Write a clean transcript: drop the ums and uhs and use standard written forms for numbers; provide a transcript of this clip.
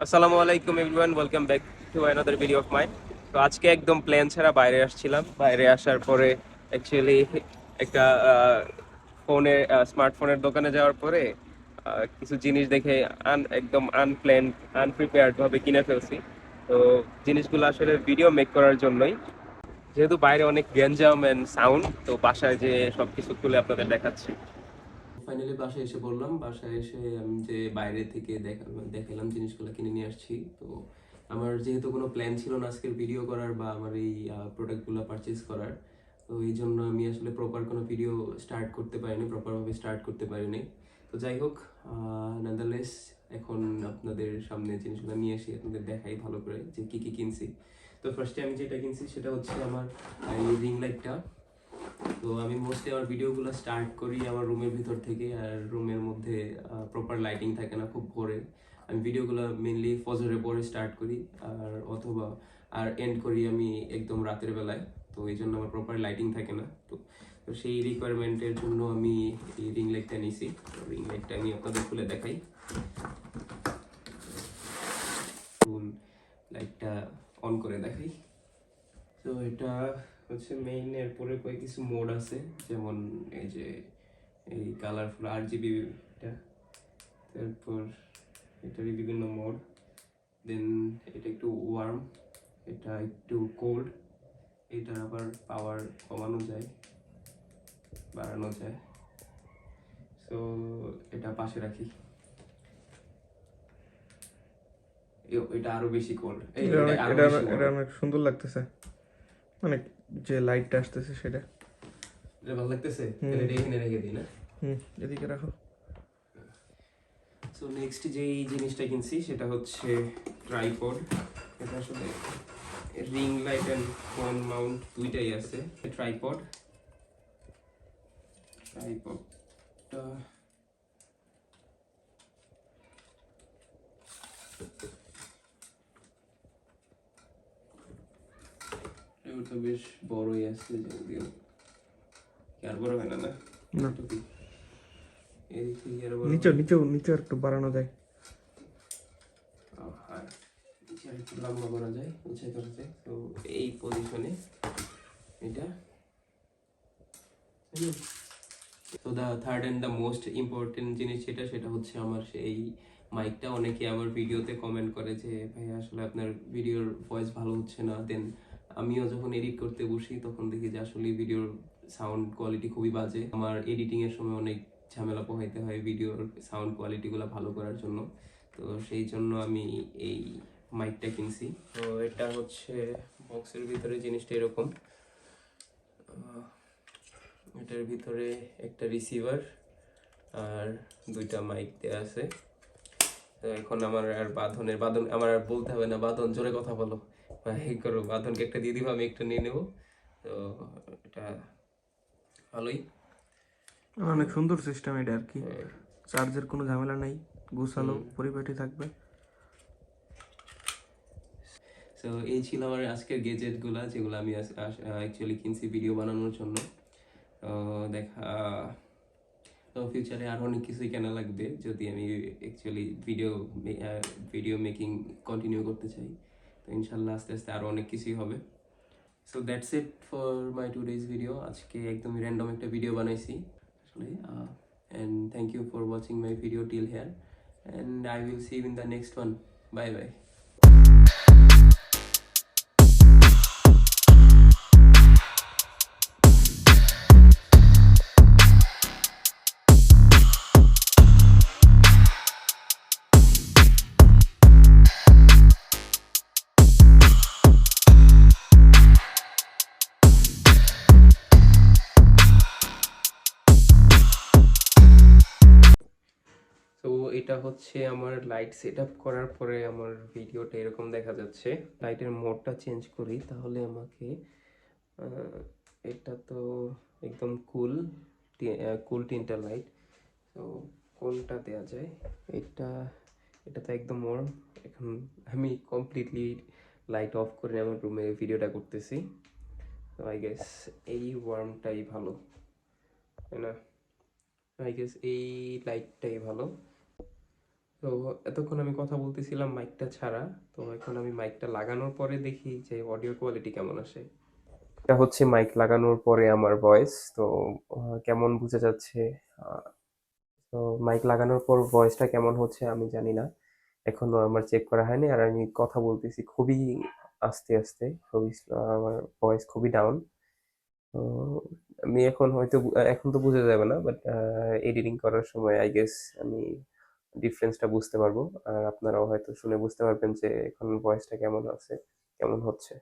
আসসালামু আলাইকুম everyone, welcome back to another video of mine. তো আজকে একদম প্ল্যান ছাড়া বাইরে আসছিলাম। বাইরে আসার পরে অ্যাকচুয়ালি একটা ফোনে স্মার্টফোনের দোকানে যাওয়ার পরে কিছু জিনিস দেখে একদম আনপ্ল্যান্ড আনপ্রিপেয়ার্ড ভাবে কিনে ফেলছি। তো জিনিসগুলো আসলে ভিডিও মেক করার জন্যই, যেহেতু বাইরে অনেক গ্যাঞ্জাম অ্যান্ড সাউন্ড, তো বাসায় যে সবকিছু খুলে আপনাদের দেখাচ্ছি। ফাইনালি বাসায় এসে বললাম, বাসায় এসে আমি যে বাইরে থেকে দেখালাম জিনিসগুলো কিনে নিয়ে আসছি। তো আমার যেহেতু কোনো প্ল্যান ছিল না আজকের ভিডিও করার বা আমার এই প্রোডাক্টগুলো পারচেজ করার, তো এই জন্য আমি আসলে প্রপার কোনো ভিডিও প্রপারভাবে স্টার্ট করতে পারিনি। তো যাই হোক, নাদারলেস এখন আপনাদের সামনে জিনিসগুলো নিয়ে এসে আপনাদের দেখাই ভালো করে যে কী কী কিনছি। তো ফার্স্টে আমি যেটা কিনছি সেটা হচ্ছে আমার এই রিং লাইটটা। তো আমি মোস্টলি আমার ভিডিওগুলো স্টার্ট করি আমার রুমের ভিতর থেকে, আর রুমের মধ্যে প্রপার লাইটিং থাকে না খুব ভোরে। আমি ভিডিওগুলো মেনলি ফজরের পরে স্টার্ট করি আর এন্ড করি আমি একদম রাতের বেলায়। তো এই জন্য আমার প্রপার লাইটিং থাকে না। তো তো সেই রিকোয়ারমেন্টের জন্য আমি এই রিং লাইটটা নিয়েছি। রিং লাইটটা আমি আপনাদের খুলে দেখাই। লাইটটা অন করে দেখাই। তো এটা হচ্ছে মেইন, এরপরে কিছু মোড আছে, যেমন এই যে এই কালারফুল RGB, এটা তারপর এটারই বিভিন্ন মোড। দেন এটা একটু ওয়ার্ম, এটা একটু কোল্ড, এটার আবার পাওয়ার কমানো যায় বাড়ানো যায়। সো এটা পাশে রাখি। এটা আরো বেশি কোল্ড, এটা অনেক সুন্দর লাগতেছে, মানে যে লাইটটা আসতেছে সেটা এটা ভালো লাগতেছে। তাহলে এটা এখানে রেখে দিই না। এদিকে রাখো। সো নেক্সট যেই জিনিসটা কিনছি সেটা হচ্ছে ট্রাইপড। এটা আসলে ring light and phone Mount দুইটাই আছে। ট্রাইপডটা তো বেশ বড়ই আছে, যদিও আর বড় হয় না না এদিক থেকে আর বড় নিচে একটু বাড়ানো যায়, আর একটু লম্বা করা যায়, উঁচাই করা যায়। তো এই পজিশনে এটা। তো the third and the most important জিনিস সেটা হচ্ছে আমার সেই মাইকটা। অনেকে আমার ভিডিওতে কমেন্ট করে যে ভাই আসলে আপনার ভিডিওর ভয়েস ভালো হচ্ছে না। দেন আমিও যখন এডিট করতে বসি তখন দেখি যে আসলে ভিডিওর সাউন্ড কোয়ালিটি খুবই বাজে। আমার এডিটিংয়ের সময় অনেক ঝামেলা পোহাইতে হয় ভিডিওর সাউন্ড কোয়ালিটিগুলো ভালো করার জন্য। তো সেই জন্য আমি এই মাইকটা কিনছি। তো এটা হচ্ছে বক্সের ভিতরে জিনিসটা এরকম। এটার ভিতরে একটা রিসিভার আর দুইটা মাইক দেওয়া আছে। তো এখন আমার আর বাঁধন আমার আর বলতে হবে না, বাঁধন জোরে কথা বলো, এই করো, বাঁধনকে একটা দিয়ে দিব, আমি একটা নিয়ে নেব। তো এটা ভালোই, অনেক সুন্দর সিস্টেম এটা আর কি। চার্জের কোনো ঝামেলা নাই, গোছালো পরিপাটি থাকবে। সো এই ছিল আমার আজকের গেজেটগুলো, যেগুলো আমি অ্যাকচুয়ালি কিনছি ভিডিও বানানোর জন্য। দেখা তো ফিউচারে আরও অনেক কিছুই কেনা লাগবে যদি আমি অ্যাকচুয়ালি ভিডিও মেকিং কন্টিনিউ করতে চাই। তো ইনশাল্লাহ আস্তে আস্তে আরও অনেক কিছুই হবে। So that's it for my today's video. আজকে একদমই র্যান্ডম একটা ভিডিও বানাইছি আসলে। And thank you for watching my video till here, and I will see you in the next one. Bye bye. তো এটা হচ্ছে আমার লাইট সেট আপ করার পরে আমার ভিডিওটা এরকম দেখা যাচ্ছে। লাইটের মোডটা চেঞ্জ করি তাহলে আমাকে এটা তো একদম কুল টিনটা লাইট। তো কোনটা দেওয়া যায়? এটা এটা তো একদম ওয়ার্ম। এখন আমি কমপ্লিটলি লাইট অফ করে আমার রুমে ভিডিওটা করতেছি। তো আই গেস এই ওয়ার্মটাই ভালো, তাই না? আই গেস এই লাইটটাই ভালো। তো এতক্ষণ আমি কথা বলতেছিলাম মাইকটা ছাড়া, তো এখন আমি মাইকটা লাগানোর পরে দেখি যে অডিও কোয়ালিটি কেমন আসে। এটা হচ্ছে মাইক লাগানোর পরে আমার ভয়েস, তো কেমন বোঝা যাচ্ছে। আহ, তো মাইক লাগানোর পর ভয়েসটা কেমন হচ্ছে আমি জানি না, এখনো আমার চেক করা হয়নি। আর আমি কথা বলতেছি খুবই আস্তে আস্তে, খুবই আমার ভয়েস খুবই ডাউন। তো আমি এখন হয়তো এখন তো বোঝা যাবে না, বাট এডিটিং করার সময় আই গেস আমি ডিফারেন্সটা বুঝতে পারবো। আর আপনারাও হয়তো শুনে বুঝতে পারবেন যে এখন ভয়েসটা কেমন আছে, কেমন হচ্ছে।